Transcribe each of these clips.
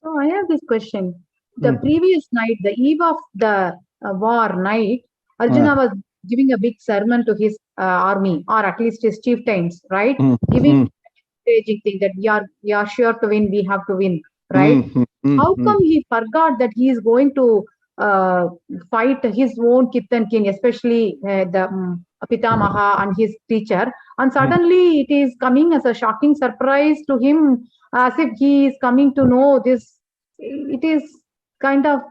So I have this question. The previous night, the eve of the war night, Arjuna was giving a big sermon to his army, or at least his chieftains, right? Giving encouraging thing that we are sure to win, we have to win, right? How come he forgot that he is going to fight his own kith and kin, especially the Pitamaha and his teacher, and suddenly it is coming as a shocking surprise to him, as if he is coming to know this. It is kind of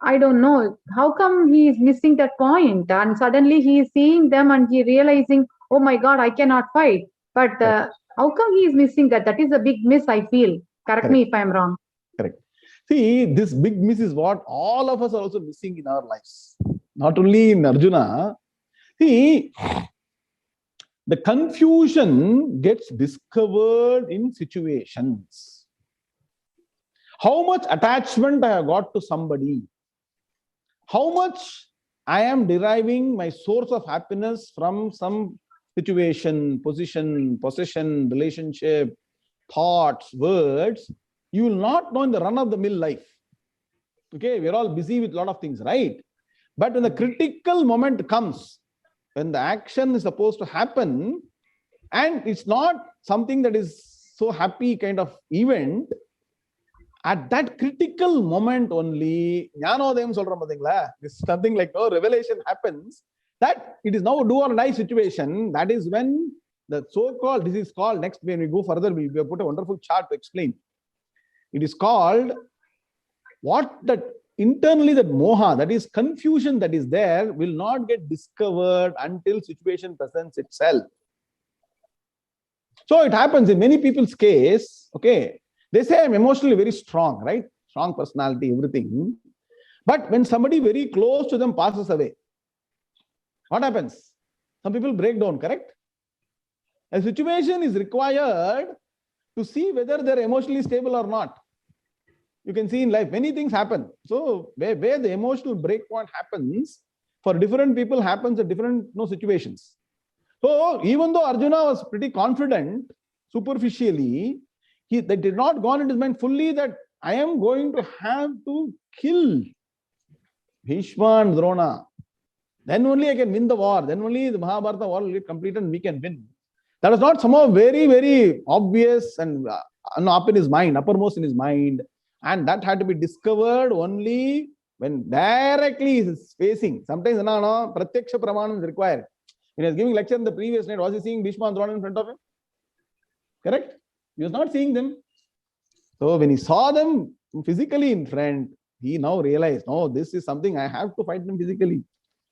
I don't know how come he is missing that point, and suddenly he is seeing them and he realizing, oh my God, I cannot fight. But how come he is missing that? That is a big miss, I feel. Correct me if I'm wrong. Correct. See, this big miss is what all of us are also missing in our lives. Not only in Arjuna. See, the confusion gets discovered in situations. How much attachment I have got to somebody. How much I am deriving my source of happiness from some situation, position, possession, relationship, thoughts, words, you will not know in the run-of-the-mill life. Okay, we're all busy with a lot of things, right? But when the critical moment comes, when the action is supposed to happen, and it's not something that is so happy kind of event, at that critical moment only, this something like revelation happens, that it is now a do or die situation. That is when the so-called, this is called, next when we go further, we will put a wonderful chart to explain. It is called what that internally, that moha, that is confusion that is there, will not get discovered until situation presents itself. So it happens in many people's case, okay, they say I'm emotionally very strong, right? Strong personality, everything. But when somebody very close to them passes away, what happens? Some people break down, correct? A situation is required to see whether they're emotionally stable or not. You can see in life, many things happen. So where the emotional breakpoint happens, for different people happens at different situations. So even though Arjuna was pretty confident, superficially, they did not go into his mind fully that I am going to have to kill Bhishma and Drona. Then only I can win the war. Then only the Bhaavartha war will get completed and we can win. That was not somehow very, very obvious and up in his mind, uppermost in his mind. And that had to be discovered only when directly he is facing. Sometimes pratyaksha pramanam is required. When he was giving lecture in the previous night, was he seeing Bhishma and Drona in front of him? Correct? He was not seeing them. So when he saw them physically in front, he now realized, no, this is something I have to fight them physically.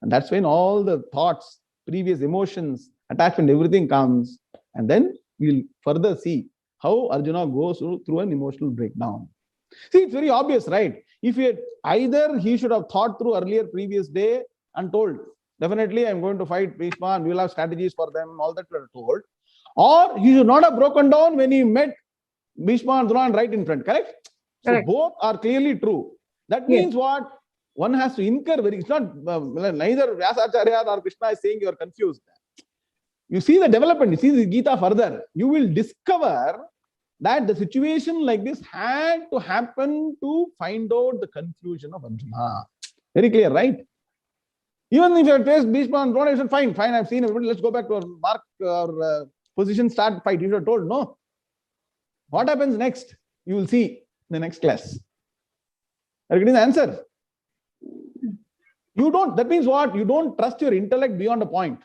And that's when all the thoughts, previous emotions, attachment, everything comes. And then we'll further see how Arjuna goes through an emotional breakdown. See, it's very obvious, right? If either he should have thought through earlier previous day and told, definitely I'm going to fight Bhishma and we'll have strategies for them, all that were told. Or he should not have broken down when he met Bhishma and Drona right in front, correct? So both are clearly true. That means what? One has to incur it's not neither Vyasacharya or Krishna is saying you are confused. You see the development, you see the Gita further, you will discover that the situation like this had to happen to find out the confusion of Arjuna. Very clear, right? Even if you had faced Bhishma and Drona, you said, fine, I've seen everybody, let's go back to our mark or position, start fight. You should have told, no. What happens next? You will see in the next class. Are you getting the answer? That means what? You don't trust your intellect beyond a point.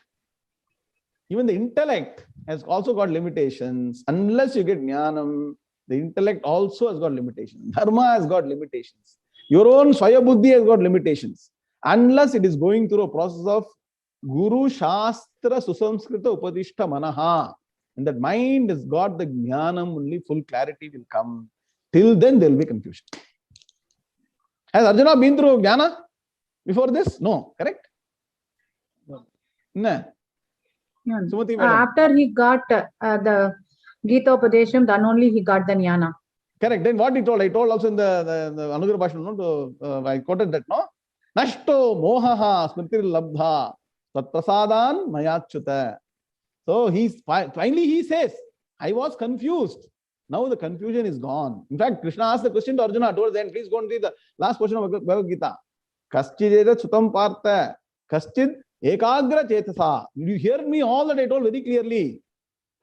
Even the intellect has also got limitations. Unless you get jnanam, the intellect also has got limitations. Dharma has got limitations. Your own Swaya Buddhi has got limitations. Unless it is going through a process of Guru Shastra Susamskrita Upadishta Manaha. And that mind has got the jnanam, only full clarity will come. Till then there will be confusion. Has Arjuna been through jnana before this? No, correct? No. After he got the Gita Upadesham, then only he got the jnana. Correct. Then what he told, I told also in the Anugrah Bhashan, I quoted that, no? Nashto mohaha smritir labdha tatprasadan mayachyuta. So finally he says, I was confused. Now the confusion is gone. In fact, Krishna asked the question to Arjuna towards the end. Please go and read the last portion of Bhagavad Gita. Kaschideda sutam partha, kaschid ekagra chetasa. Did you hear me all that I told very clearly?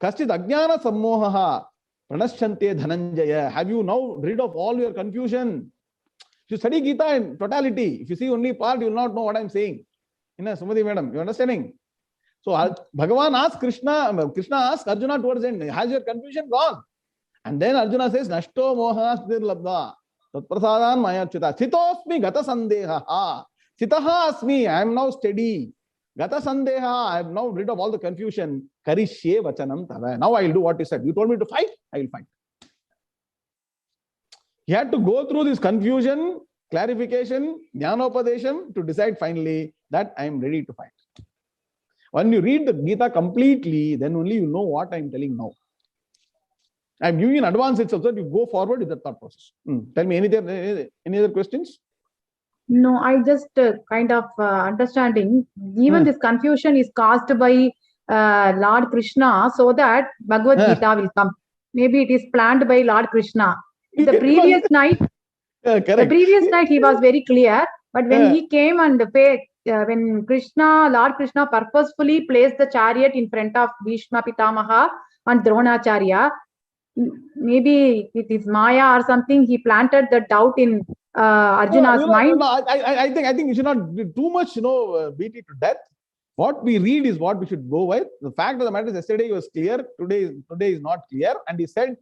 Kaschid ajnana sammohaha pranashante dhananjaya. Have you now rid of all your confusion? If you study Gita in totality, if you see only part, you will not know what I am saying. Sumati madam, you understanding? So Bhagavan asked Krishna asked Arjuna towards the end, has your confusion gone? And then Arjuna says, Nashto moha sthirlabdha tatprasadan mayachita sthitosmi gata sandeha sthitaha asmi, I am now steady. Gata sandeha, I am now rid of all the confusion. Karishye vachanam tava. Now I will do what you said. You told me to fight, I will fight. He had to go through this confusion, clarification, jnanopadesham to decide finally that I am ready to fight. When you read the Gita completely, then only you know what I am telling now. I am giving you in advance itself so that you go forward with the thought process. Tell me, any other questions? No, I just kind of understanding. Even this confusion is caused by Lord Krishna, so that Bhagavad Gita will come. Maybe it is planned by Lord Krishna. The previous night, he was very clear. But when he came and when Lord Krishna purposefully placed the chariot in front of Bhishma Pitamaha and Dronacharya, maybe it is Maya or something, he planted the doubt in Arjuna's mind. I think we should not do too much, beat it to death. What we read is what we should go with. The fact of the matter is, yesterday he was clear, today is not clear, and he said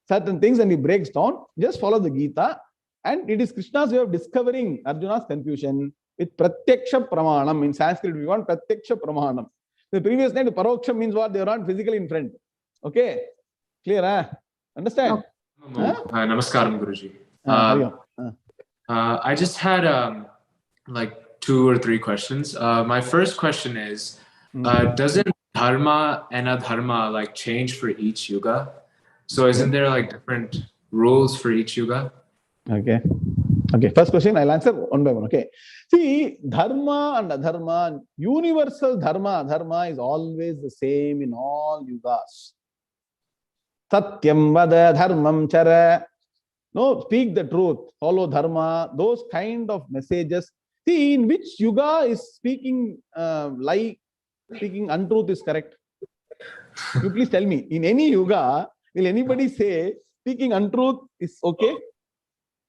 certain things and he breaks down. Just follow the Gita, and it is Krishna's way of discovering Arjuna's confusion with pratyaksha pramanam. In Sanskrit, we want pratyaksha pramanam. The previous night, paroksha means what? They are not physically in front. Okay? Clear, huh? Understand? Namaskaram, Guruji. I just had like 2 or 3 questions. My first question is, doesn't dharma and adharma like change for each yuga? So isn't there like different rules for each yuga? Okay. First question I'll answer one by one. Okay. See, dharma and adharma, universal dharma, adharma is always the same in all yugas. Satyam vada dharmam chara. No, speak the truth, follow dharma, those kind of messages. See, in which yuga is speaking speaking untruth is correct? You please tell me. In any yuga, will anybody say speaking untruth is okay?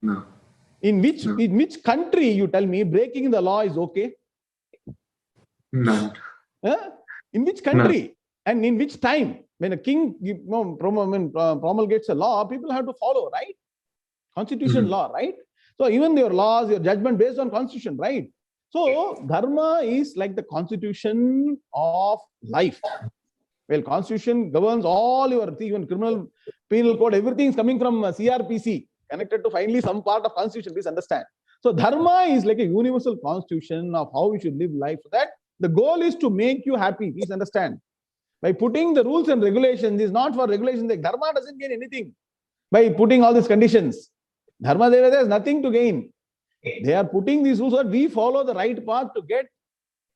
No. In which country, you tell me, breaking the law is okay? None. In which country? No. And in which time? When a king promulgates a law, people have to follow, right? Constitution law, right? So even your laws, your judgment based on constitution, right? So dharma is like the constitution of life. Well, constitution governs all your, even criminal, penal code, everything is coming from CRPC, connected to finally some part of constitution, please understand. So dharma is like a universal constitution of how we should live life. So that the goal is to make you happy, please understand. By putting the rules and regulations, is not for regulations, like dharma doesn't gain anything. By putting all these conditions, dharma devata has nothing to gain. They are putting these rules so that we follow the right path to get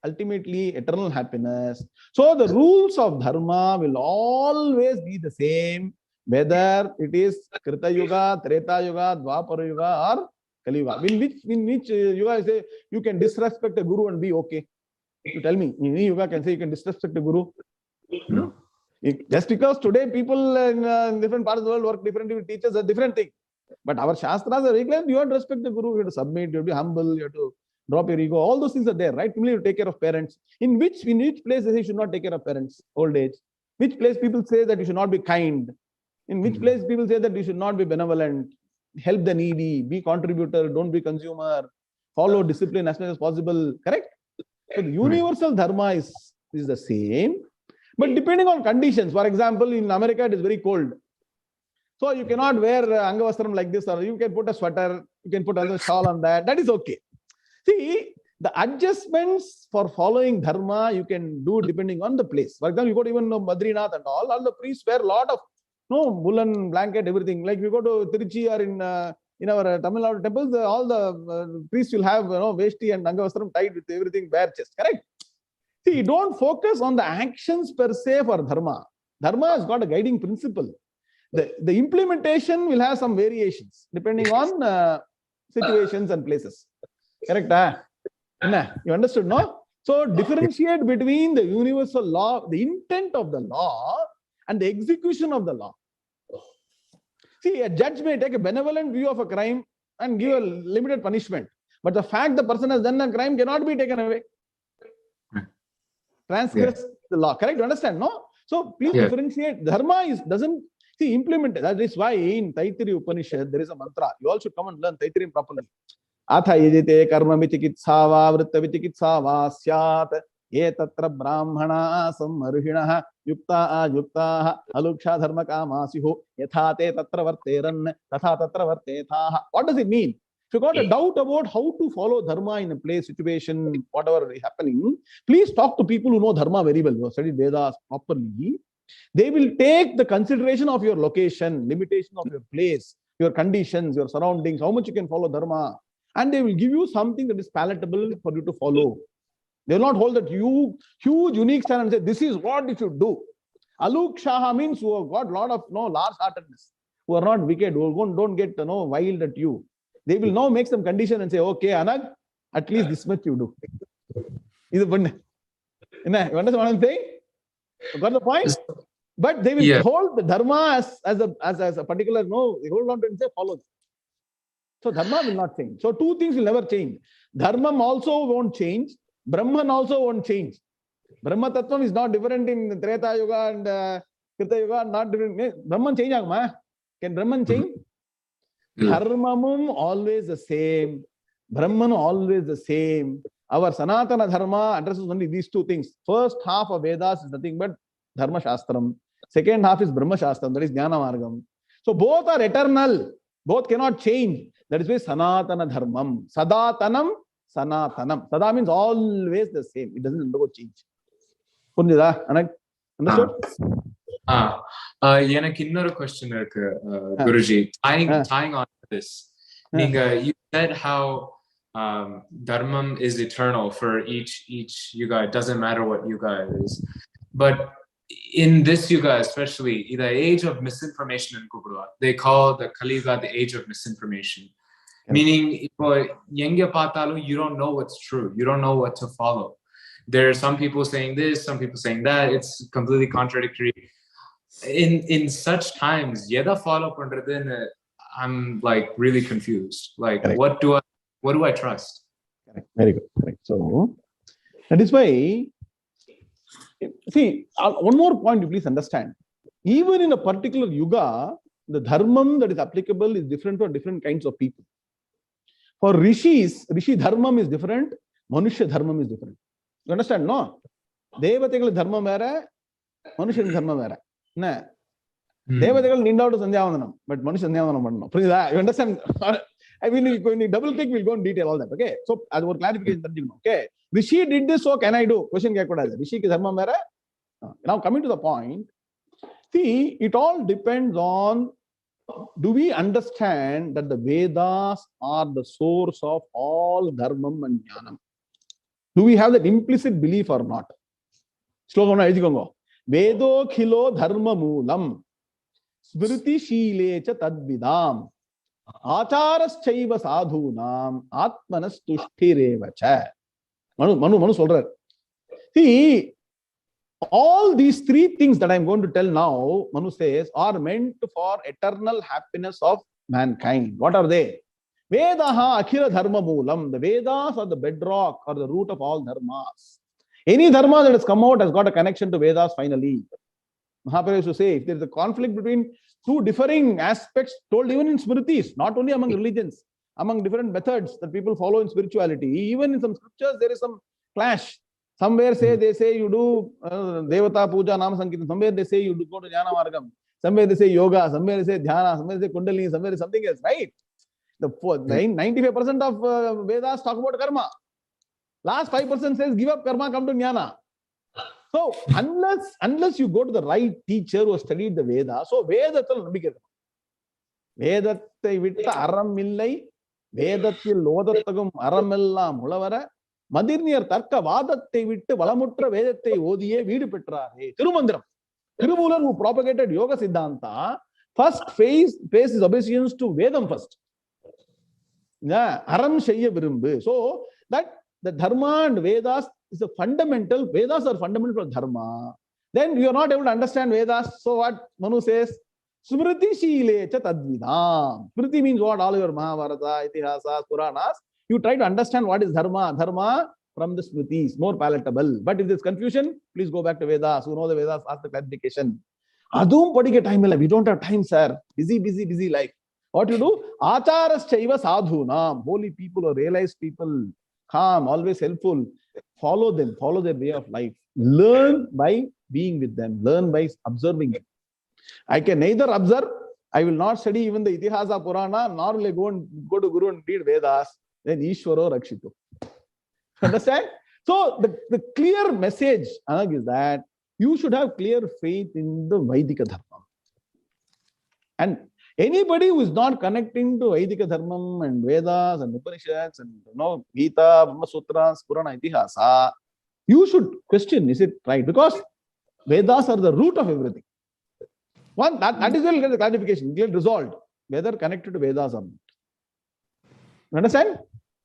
ultimately eternal happiness. So the rules of dharma will always be the same, whether it is Krita Yuga, Treta Yuga, Dwapara Yuga, or Kali Yuga. In which yuga say you can disrespect a guru and be okay? You tell me, in any yuga can say you can disrespect a guru? No. Just because today people in different parts of the world work differently with teachers, a different thing. But our Shastras are very clear. You have to respect the guru, you have to submit, you have to be humble, you have to drop your ego. All those things are there, right? You have to take care of parents. In which place they say you should not take care of parents, old age? Which place people say that you should not be kind? In which place people say that you should not be benevolent, help the needy, be contributor, don't be consumer, follow discipline as much as possible, correct? So the universal dharma is the same. But depending on conditions, for example, in America, it is very cold. So you cannot wear angavastram like this, or you can put a sweater, you can put another shawl on that. That is okay. See, the adjustments for following dharma, you can do depending on the place. For example, you go to even Badrinath and all the priests wear a lot of woolen blanket, everything. Like we go to Tiruchi or in our Tamil Nadu temples, all the priests will have veshti and angavastram tied with everything bare chest, correct? See, don't focus on the actions per se for dharma. Dharma has got a guiding principle. The implementation will have some variations depending on situations and places. Correct? You understood, no? So differentiate between the universal law, the intent of the law, and the execution of the law. See, a judge may take a benevolent view of a crime and give a limited punishment. But the fact the person has done a crime cannot be taken away. Transgress the law. Correct? You understand, no? So please differentiate. Dharma doesn't implement it. That is why in Taittiriya Upanishad there is a mantra. You all should come and learn Taittiriya properly. Atha yajite karma vichikitsa va vritta vichikitsa va syat ye tatra brahmana sammarhinaha yukta ajukta aluksha dharma kamasiho yatha te tatra varteran tatha tatra vartetha. What does it mean? If you got a doubt about how to follow dharma in a place, situation, whatever is happening, please talk to people who know dharma very well, who have studied Vedas properly. They will take the consideration of your location, limitation of your place, your conditions, your surroundings, how much you can follow dharma, and they will give you something that is palatable for you to follow. They will not hold that huge, unique stand and say, this is what you should do. Alukshaha means who have got a lot of large-heartedness, who are not wicked, who don't get wild at you. They will now make some condition and say, okay, Anag, at least this much you do. You understand what I'm saying? You got the point? But they will hold the dharma as a particular, they hold on to it and say, follow. So dharma will not change. So two things will never change. Dharma also won't change. Brahman also won't change. Brahma Tattvam is not different in Treta Yuga and Krita Yuga, not different. Brahman change agma. Can Brahman change? Dharmamum always the same. Brahman always the same. Our Sanatana Dharma addresses only these two things. First half of Vedas is nothing but Dharma Shastram. Second half is Brahma Shastram, that is Jnana Margam. So both are eternal. Both cannot change. That is why Sanatana Dharmam. Sadatanam, Sanatanam. Sada means always the same. It doesn't undergo change. Understood? எனக்கு இன்னொரு question இருக்கு Guruji. Tying on to this. You said how dharmam is eternal for each yuga. It doesn't matter what yuga it is. But in this yuga especially, the age of misinformation in Kukurwa, they call the Kali Yuga the age of misinformation. Meaning, you don't know what's true. You don't know what to follow. There are some people saying this, some people saying that. It's completely contradictory. In such times, yeda follow pandradhen, I'm like really confused. Like, what do I trust? Correct. Very good. Correct. So that is why, see, one more point you please understand. Even in a particular yuga, the dharmam that is applicable is different for different kinds of people. For rishis, rishi dharmam is different, manushya dharmam is different. You understand, no? Devatakal dharma vera, manushya dharma vera. No. Devatakal need out to sandhyavandanam, but manushya sandhyavandanam panna. You understand? I mean, when you double click, we'll go in detail all that. Okay. So as one clarification, okay. Rishi did this, so can I do? Question kya Rishi ki dharma vera. Now coming to the point, see, it all depends on, do we understand that the Vedas are the source of all dharmam and jnanam? Do we have that implicit belief or not? Slokha Vedo khilo dharma moolam smriti shilecha tadvidam acharaschaiva sadhunam atmanas tushtirevacha. Manu solrar. See, all these three things that I'm going to tell now, Manu says, are meant for eternal happiness of mankind. What are they? Vedaha akhila dharma moolam. The Vedas are the bedrock or the root of all dharmas. Any dharma that has come out has got a connection to Vedas finally. Mahaprabhu used to say, if there is a conflict between two differing aspects told even in Smritis, not only among religions, among different methods that people follow in spirituality, even in some scriptures there is some clash. Somewhere they say you do Devata Puja, Nama Sankirtan. Somewhere they say you do go to Jnana Margam. Somewhere they say yoga. Somewhere they say dhyana. Somewhere they say kundalini. Somewhere is something else, right? The 95% of Vedas talk about karma. Last 5% says give up karma, come to jnana. So unless you go to the right teacher who has studied the Vedas, so Vedathil nambikkai. Vedathai vitta aram illai, Vedathil odathagum aram ellam ulavara, Madirniyar tarka vaadathai vittu valamutra Vedathai odiye veedu petrare. Tirumandram. Tirumular, who propagated Yoga Siddhanta, First phase is obeisance to Vedam first. Yeah, aram shayya virumbu. So that the dharma and Vedas is a fundamental. Vedas are fundamental for dharma. Then you are not able to understand Vedas. So what Manu says? Smriti Shile cha tadvidam. Smriti means what? All your Bhavaartha, Itihasas, Puranas. You try to understand what is dharma. Dharma from the Smritis, more palatable. But if there's confusion, please go back to Vedas. Who know the Vedas, ask the clarification. Adum padike time illa. We don't have time, sir. Busy life. What you do? Acharasthaiva sadhunam. Holy people or realized people, calm, always helpful. Follow them. Follow their way of life. Learn by being with them. Learn by observing them. I can neither observe. I will not study even the Itihasa Purana, nor will I go to Guru and read Vedas. Then Ishvaro Rakshito. Understand? So the clear message is that you should have clear faith in the Vaidika Dharma. And anybody who is not connecting to Vaidika Dharma and Vedas and Upanishads and Gita, Brahma Sutras, Purana, Itihasa, you should question, is it right? Because Vedas are the root of everything. One, that is where you get the clarification, you get resolved, whether connected to Vedas or not. You understand?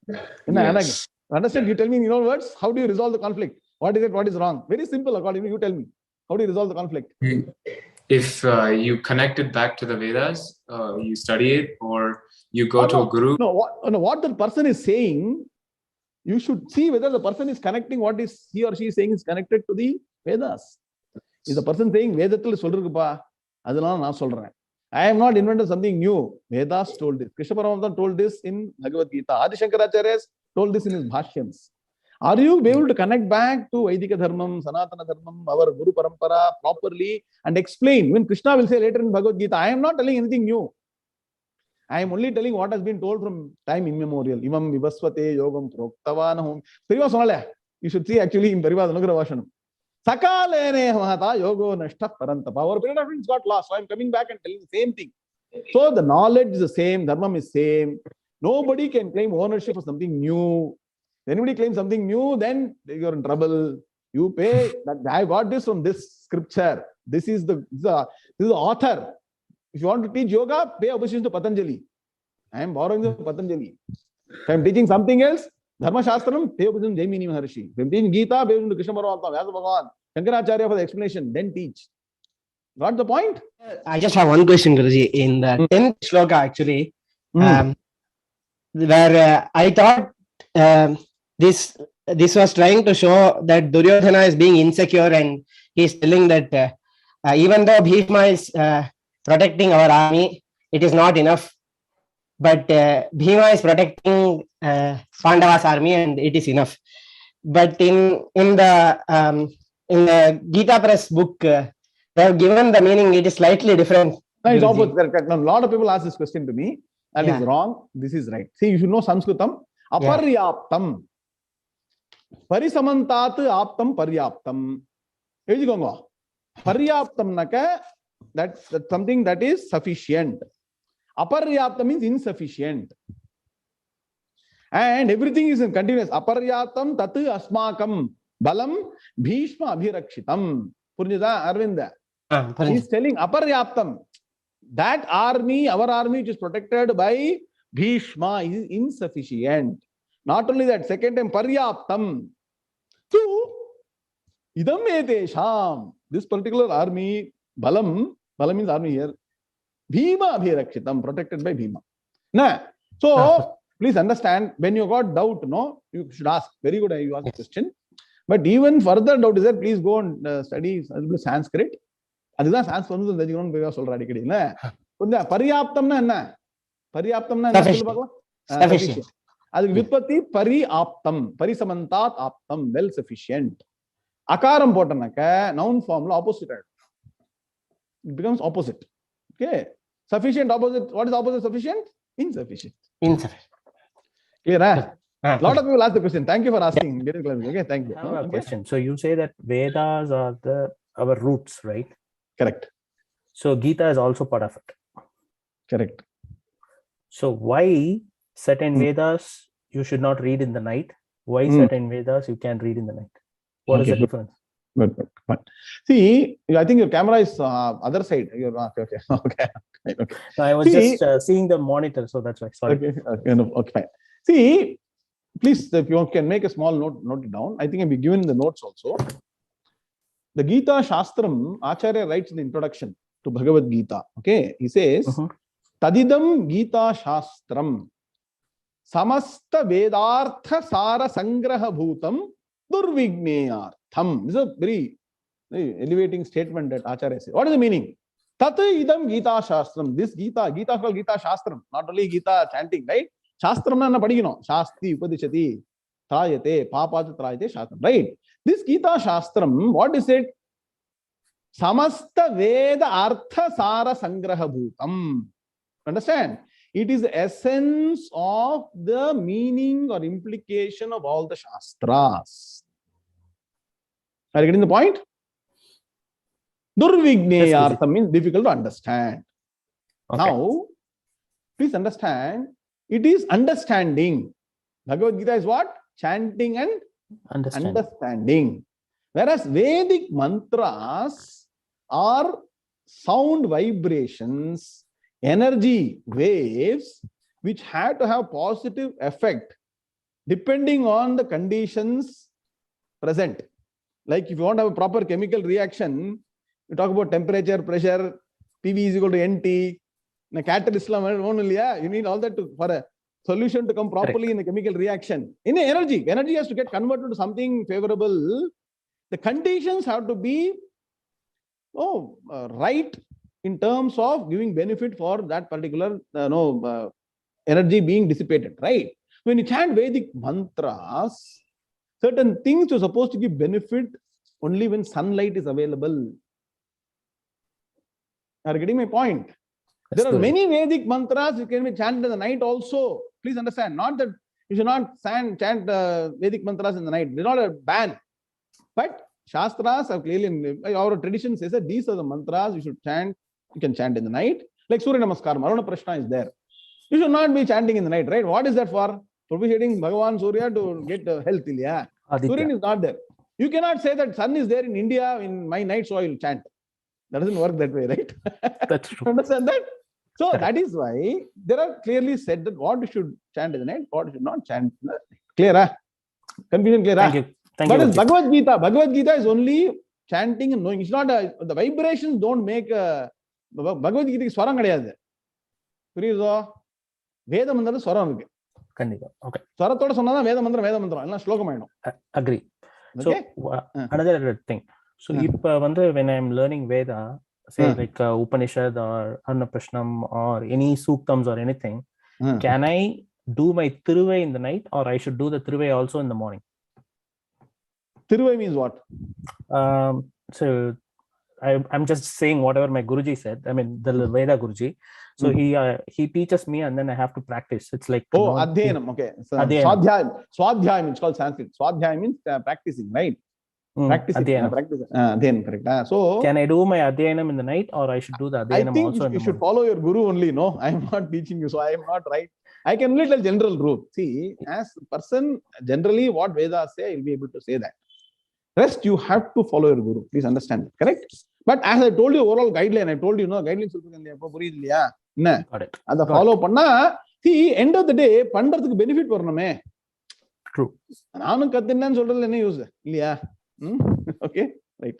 Yes. Understand? You tell me in your words, how do you resolve the conflict? What is it? What is wrong? Very simple, according to you. Tell me. How do you resolve the conflict? If you connect it back to the Vedas, you study it, or you go to a guru. What the person is saying, you should see whether the person is connecting what is he or she is saying is connected to the Vedas. Is the person saying, Vedathil solrukuppa, adala na solren. I have not invented something new. Vedas told this. Krishna Paramahamsa told this in Bhagavad Gita. Adi Shankaracharya told this in his Bhashyams. Are you able to connect back to Vaidika Dharmam, Sanatana Dharmam, our Guru Parampara properly and explain? Even Krishna will say later in Bhagavad Gita, I am not telling anything new. I am only telling what has been told from time immemorial. Imam vivasvate yogam proktavanahum. You should see actually in Parivas Anugrah Vashanam. Sakalene mahata yogo nashta parantapa. Our parents got lost. So I am coming back and telling the same thing. So the knowledge is the same, dharma is same. Nobody can claim ownership of something new. If anybody claims something new, then you're in trouble. You pay that I got this from this scripture. This is the author. If you want to teach yoga, pay obeisance to Patanjali. I am borrowing the Patanjali. If I am teaching something else, Dharma Shastram, pay obeisance to Jaimini Maharshi. If I am teaching Gita, pay obeisance to Krishna Paramahamsa, Vyasa Bhagavan, Shankaracharya for the explanation, then teach. Got the point? I just have one question, Guruji. In the 10th sloka, actually, where I thought this was trying to show that Duryodhana is being insecure, and he's telling that even though Bhishma is protecting our army, it is not enough. But Bhima is protecting Pandava's army, and it is enough. But in the Gita Press book, they have given the meaning. It is slightly different. No, it's opposite. A lot of people ask this question to me. That is wrong. This is right. See, you should know Sanskritam. Aparyaptam. Parisamantat aptam paryaptam. Paryaptam naka, that's something that is sufficient. Aparyaptam means insufficient. And everything is in continuous. Aparyatam tatu asmakam balam bhishma abhirakshitam. Purnida Arvinda. He is telling Aparyaptam. That army, our army, which is protected by Bhishma, is insufficient. Not only that, second time, Paryaptam. So, idam etesham. This particular army, Balam means army here, Bhima abhirakshitam, protected by Bhima. Nah. So, please understand, when you got doubt, no, you should ask. Very good, you ask a question. But even further doubt is that, please go and study Sanskrit. அதுதான் சான்ஸ்கிரிட் தெரிஞ்சுக்கணும்னு போய் சொல்ற அடிக்கடி இல்ல. கொஞ்சம் பரியாப்தம்னா என்ன? பரியாப்தம்னா என்ன சொல்லு பார்க்கலாம். அதுக்கு விற்பத்தி பரி ஆப்தம், பரிசமந்தாத் ஆப்தம், வெல் சஃபிஷியன்ட். அகாரம் போட்டனாக்க நவுன் ஃபார்ம்ல ஆப்போசிட் ஆயிடும். It becomes opposite. Okay. Sufficient opposite. What is opposite sufficient? Insufficient. Clear? Lot of people ask the question. Thank you for asking. Okay, thank you. I have a question. So you say that Vedas are our roots, right? Correct. So Gita is also part of it. Correct. So why certain Vedas you should not read in the night? Why certain Vedas you can read in the night? What is the difference? Good. See, I think your camera is other side. Okay. Okay. No, I was just seeing the monitor, so that's why. Sorry. Okay, no, okay, fine. See, please, if you can make a small note it down. I think I'll be given the notes also. The Gita Shastram, Acharya writes in the introduction to Bhagavad Gita. Okay, he says, Tadidam Gita Shastram Samasta Vedartha Sara Sangraha Bhutam Durvigneyartham. This is a very elevating statement that Acharya says. What is the meaning? Tata idam Gita Shastram. This Gita is called Gita Shastram, not only Gita chanting, right? Shastram na padikino. Shasti upadishati trayate papata trayate shastram, right? This Gita Shastram, what is it? Samasta Veda Artha Sara Sangraha Bhutam. Understand? It is the essence of the meaning or implication of all the Shastras. Are you getting the point? Durvigneyartham means difficult to understand. Okay. Now, please understand, it is understanding. Bhagavad Gita is what? Chanting and understanding. Whereas Vedic mantras are sound vibrations, energy waves, which have to have positive effect depending on the conditions present. Like if you want to have a proper chemical reaction, you talk about temperature, pressure, PV is equal to NT, catalyst, you need all that for a solution to come properly in a chemical reaction. In energy has to get converted to something favorable. The conditions have to be right in terms of giving benefit for that particular energy being dissipated, right? When you chant Vedic mantras, certain things are supposed to give benefit only when sunlight is available. Are you getting my point? There are many Vedic mantras you can be chanted in the night also. Please understand, not that you should not chant Vedic mantras in the night. It's not a ban. But Shastras have clearly, our tradition says that these are the mantras you should chant. You can chant in the night. Like Surya Namaskaram, Aruna Prashna is there. You should not be chanting in the night, right? What is that for? Propitiating Bhagavan Surya to get health. Surya is not there. You cannot say that sun is there in India in my night, so I will chant. That doesn't work that way, right? That's true. Understand that? So that is why there are clearly said that what you should chant in the night, what you should not chant in the night. Clear, huh? Confusion clear, huh? Thank you. Bhagavad Gita is only chanting and knowing. It's not the vibrations don't make Bhagavad Gita is swaram kadiyadu. Puriyo? Veda mandra swaram irukku. Kandipa. Okay. Swarathoda sonnada Veda mandra illa slokam aidum. Agree. Okay? So another thing. So when I'm learning Veda, say like Upanishad or Aruna or any Suktams or anything, can I do my Tiruvai in the night, or I should do the Tiruvai also in the morning? Tiruvai means what? So I'm just saying whatever my Guruji said. I mean the Veda Guruji. So he teaches me and then I have to practice. It's like Adhyanam. Okay. So, Swadhyayam. It's called Sanskrit. Swadhyayam means practicing, right? Practicing. Adhyanam, correct. So can I do my Adhyanam in the night, or I should do the Adhyanam also in the morning? You should follow your Guru only. No, I am not teaching you, so I am not right. I can only tell general rule. See, as a person, generally what Vedas say, I will be able to say that. Rest, you have to follow your Guru. Please understand that, correct? But as I told you, overall guideline, I told you, guidelines Got it. Ada follow panna. See, end of the day, pandradhukku benefit varaname. True. Naanu kathinnan solradhula enna use? Illaya? Okay.